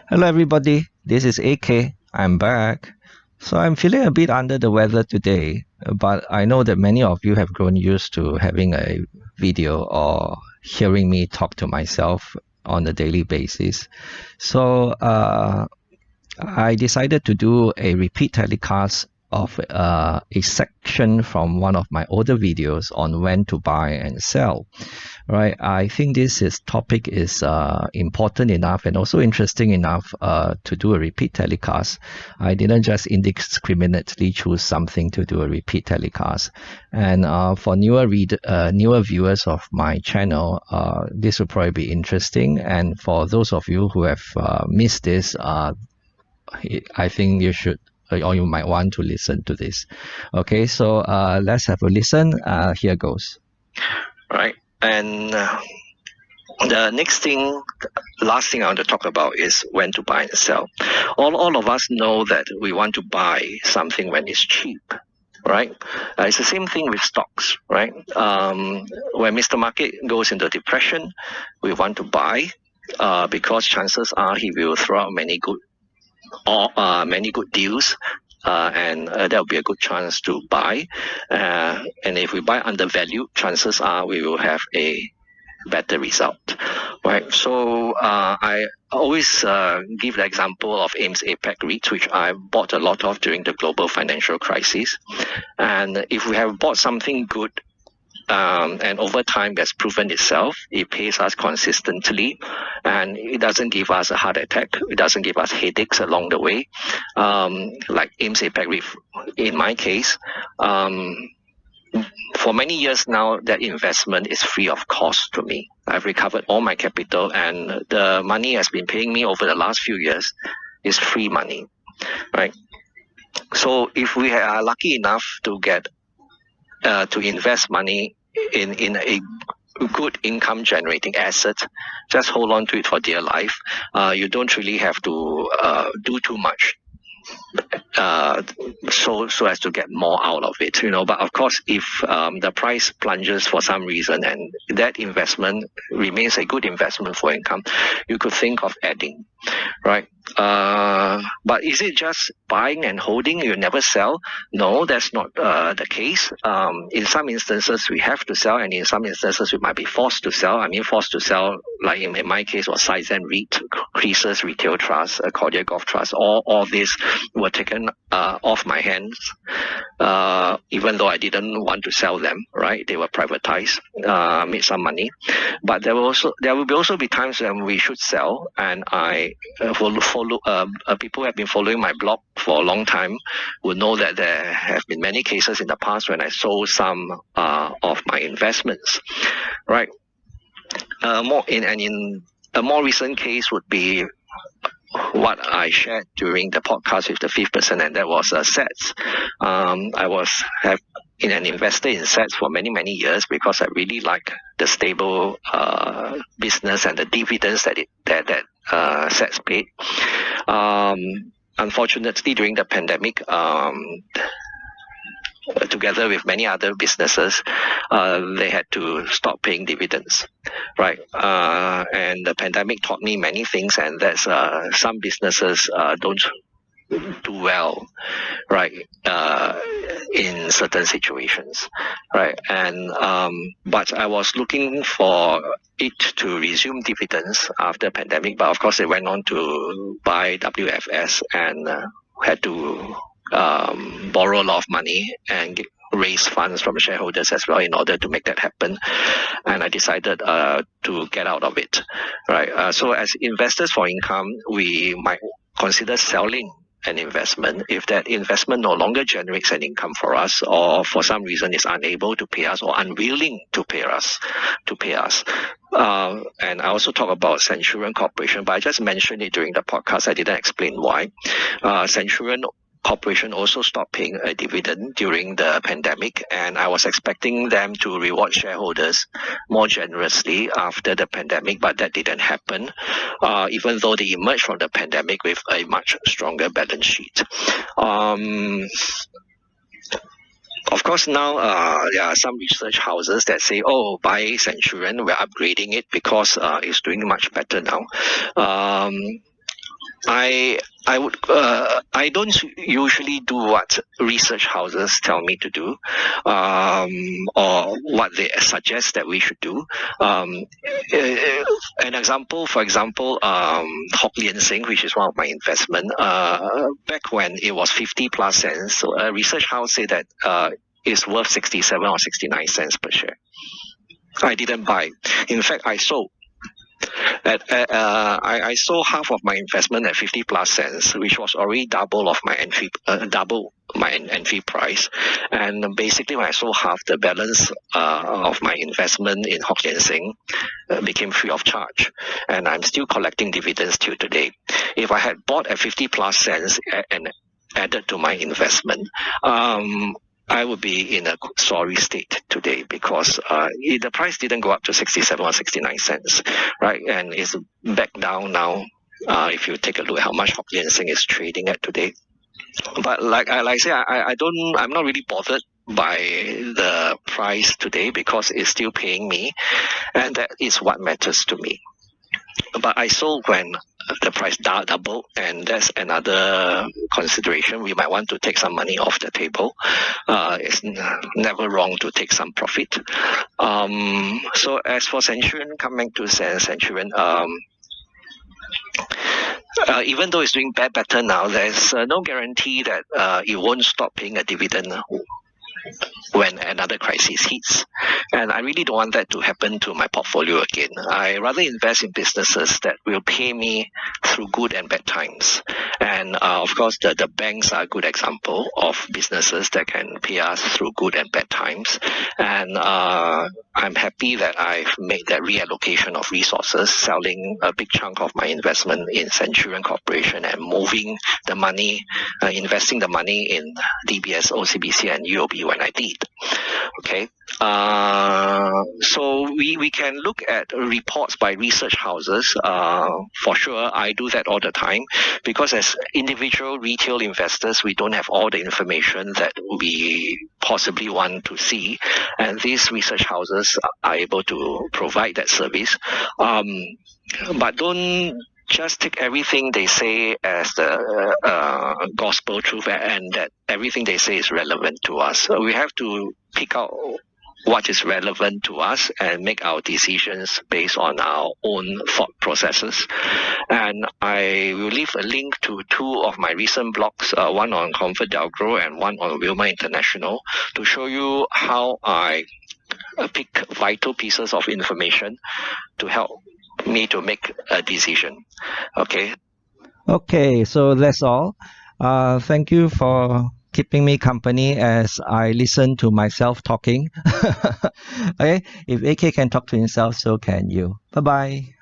Hello, everybody. This is AK. I'm back. So I'm feeling a bit under the weather today, but I know that many of you have grown used to having a video or hearing me talk to myself on a daily basis. So I decided to do a repeat telecast of a section from one of my older videos on when to buy and sell. Right, I think this topic is important enough and also interesting enough to do a repeat telecast. I didn't just indiscriminately choose something to do a repeat telecast. And for newer viewers of my channel, this will probably be interesting. And for those of you who have missed this, I think you should or you might want to listen to this. Okay, so let's have a listen. Here goes. Right. And the last thing I want to talk about is when to buy and sell. All of us know that we want to buy something when it's cheap, right? It's the same thing with stocks, right? When Mr. Market goes into depression, we want to buy because chances are he will throw out many good deals. And that will be a good chance to buy. And if we buy undervalued, chances are we will have a better result, right? So I always give the example of APAC REIT, which I bought a lot of during the global financial crisis. And if we have bought something good, and over time has proven itself, it pays us consistently, and it doesn't give us a heart attack. It doesn't give us headaches along the way. Like APAC REIT, in my case, for many years now, that investment is free of cost to me. I've recovered all my capital, and the money has been paying me over the last few years is free money, right? So if we are lucky enough to get to invest money in a good income generating asset, just hold on to it for dear life. You don't really have to do too much so as to get more out of it, but of course, if the price plunges for some reason and that investment remains a good investment for income, you could think of adding, right? But is it just buying and holding, you never sell? No, that's not the case. In some instances we have to sell, and in some instances we might be forced to sell. I mean, forced to sell, like in my case was Sizen REIT, Creases Retail Trust, Cordia Golf Trust. All these were taken off my hands, even though I didn't want to sell them, right? They were privatized, made some money. But there will also be times when we should sell, and I people who have been following my blog for a long time will know that there have been many cases in the past when I sold some of my investments, right? In a more recent case would be what I shared during the podcast with the fifth person, and that was SETS. I have been an investor in SETS for many years because I really like the stable business and the dividends that SETS paid. Unfortunately, during the pandemic, together with many other businesses, they had to stop paying dividends, right? And the pandemic taught me many things, and that's some businesses don't do well, right? In certain situations, right? And but I was looking for it to resume dividends after pandemic, but of course they went on to buy WFS and had to borrow a lot of money and raise funds from shareholders as well in order to make that happen. And I decided to get out of it, right? So as investors for income, we might consider selling an investment if that investment no longer generates an income for us, or for some reason is unable to pay us or unwilling to pay us. And I also talk about Centurion Corporation, but I just mentioned it during the podcast. I didn't explain why. Centurion Corporation also stopped paying a dividend during the pandemic, and I was expecting them to reward shareholders more generously after the pandemic, but that didn't happen, even though they emerged from the pandemic with a much stronger balance sheet. Of course, now there are some research houses that say, oh, buy Centurion, we're upgrading it because it's doing much better now. I don't usually do what research houses tell me to do, or what they suggest that we should do. An example, for example, Hock Lian Sing, which is one of my investment. Back when it was 50 plus cents, so a research house said that it's worth 67 or 69 cents per share. I didn't buy. In fact, I sold. I sold half of my investment at 50 plus cents, which was already double my entry price. And basically, when I sold half, the balance of my investment in Hock Lian Sing became free of charge. And I'm still collecting dividends till today. If I had bought at 50 plus cents and added to my investment, I would be in a sorry state today because the price didn't go up to 67 or 69 cents, right? And it's back down now. If you take a look at how much Hock Lian Sing is trading at today. But like I say, I'm not really bothered by the price today because it's still paying me, and that is what matters to me. But I sold when the price doubled, and that's another consideration. We might want to take some money off the table. It's never wrong to take some profit. So as for Centurion, coming to Centurion, even though it's doing better now, there's no guarantee that it won't stop paying a dividend when another crisis hits. And I really don't want that to happen to my portfolio again. I rather invest in businesses that will pay me through good and bad times. And of course, the banks are a good example of businesses that can pay us through good and bad times. And I'm happy that I've made that reallocation of resources, selling a big chunk of my investment in Centurion Corporation and moving the money, investing the money in DBS, OCBC, and UOB when I did. Okay. So we can look at reports by research houses. For sure, I do that all the time because as individual retail investors, we don't have all the information that we possibly want to see. And these research houses are able to provide that service. But don't just take everything they say as the gospel truth and that everything they say is relevant to us. So we have to pick out what is relevant to us and make our decisions based on our own thought processes. And I will leave a link to two of my recent blogs, one on ComfortDelgro and one on Wilmar International, to show you how I pick vital pieces of information to help me to make a decision. Okay, so that's all. Thank you for keeping me company as I listen to myself talking. Okay, if AK can talk to himself, so can you. Bye bye.